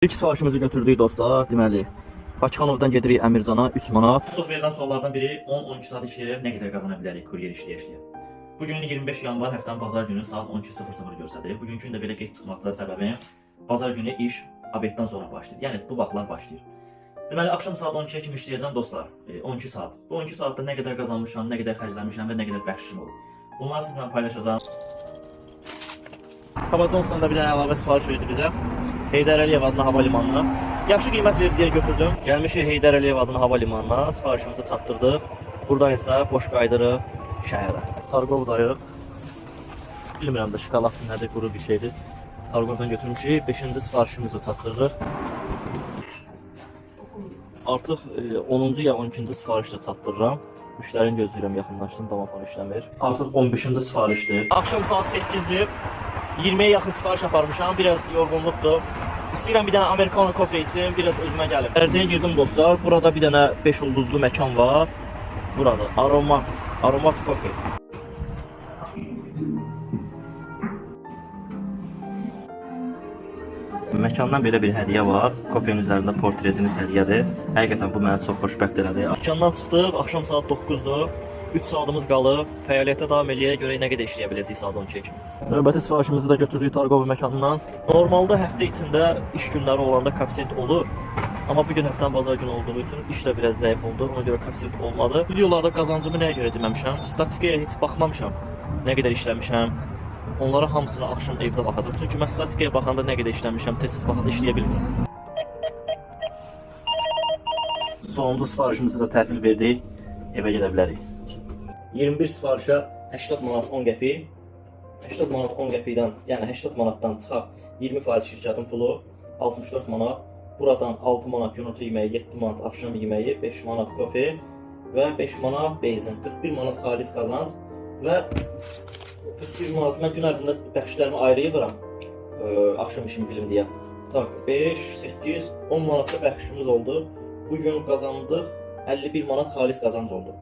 İlk sifarişimizi götürdük dostlar. Deməli, Bakıxanovdan gedirik Əmircana 3 manat. Çox verilən suallardan biri 10-12 saat işləyərək nə qədər qazana bilərik kuryer işləyə-işləyə. Bugün 25 yanvar həftənin bazar günü saat 12:00 göstərir. Bugünkü də belə gec çıxmaqda səbəbim bazar günü iş obeddən sonra başlayır. Yəni bu vaxtlar başlayır. Deməli, axşam saat 12-yə kimi işləyəcəm dostlar. 12 saat. Bu 12 saatda nə qədər qazanmışam, nə qədər xərcləmişəm və nə qədər bəxşişim olub. Bunları sizinlə paylaşacağam. Hava Johnson'dan da bir dənə əlavə sifariş verdi bizə. Heydər Əliyev adına hava limanına. Yaxşı qiymət verdi deyə götürdüm. Gəlmişik Heydər Əliyev adına hava limanına. Sifarişimizi çatdırdıq. Buradan isə boş qaydırıq şəhərə. Targovdayıq. Bilmirəm də şokolad nədir, quru bir şeydir. Targovdan götürmüşük. 5-ci sifarişimizi çatdırırıq. Artıq 10-cu ya 12-ci sifarişdə çatdırıram. Müştərini gözləyirəm, yaxınlaşdım, damafon işləmir. Artıq 15-ci sifarişdir. Axşam saat 8-dir. 20'ye yaxın sifariş aparmışam, biraz yorğunluqdur. İstəyirəm bir dənə Americano kofe için, biraz özümə gəlim. Pərdəyə girdim dostlar, burada bir dənə 5 ulduzlu məkan var. Burada Aromat kofe. Məkandan belə bir hədiyyə var. Kofenin üzərində portretiniz hədiyyədir. Həqiqətən bu mənə çox xoşbəxt elədi. Dükandan çıxdıq, axşam saat 9-dur. 3 saatimiz qalıb. Fəaliyyətə davam eləyə görə nə qədər işləyə biləcəyik saat 12-yə kimi. Növbəti sifarişimizi də götürdük Targov məkanından. Normalda həftə içində iş günləri olanda koeffisient olur. Amma bugün həftənin bazar günü olduğu üçün iş də biraz zəif oldu. Ona görə koeffisient olmadı. Videolarda qazancımı nəyə görə deməmişəm. Statistikaya heç baxmamışam. Nə qədər işləmişəm. Onlara hamısına axşam evdə baxacağam. Çünki mən statistikaya baxanda nə qədər işləmişəm, tez-tez baxanda işləyə bilmirəm. Sonuncu sifarişimizi də təhvil verdik. Evə gedə bilərik. 21 sifarişə 80 manat 10 qəpik. 80 manat 10 qəpikdən, yəni 80 manatdan çıxaq 20% şirkətin pulu 64 manat. Buradan 6 manat günorta yeməyi, 7 manat axşam yeməyi, 5 manat kofe və 5 manat benzin. 41 manat xalis qazanc və 41 manat mən gün ərzində bəxşlərimi ayrıyıram. Axşam işimi film deyə. Tak 5, 8, 10 manatda bəxşimiz oldu. Bu gün qazandıq 51 manat xalis qazanc oldu.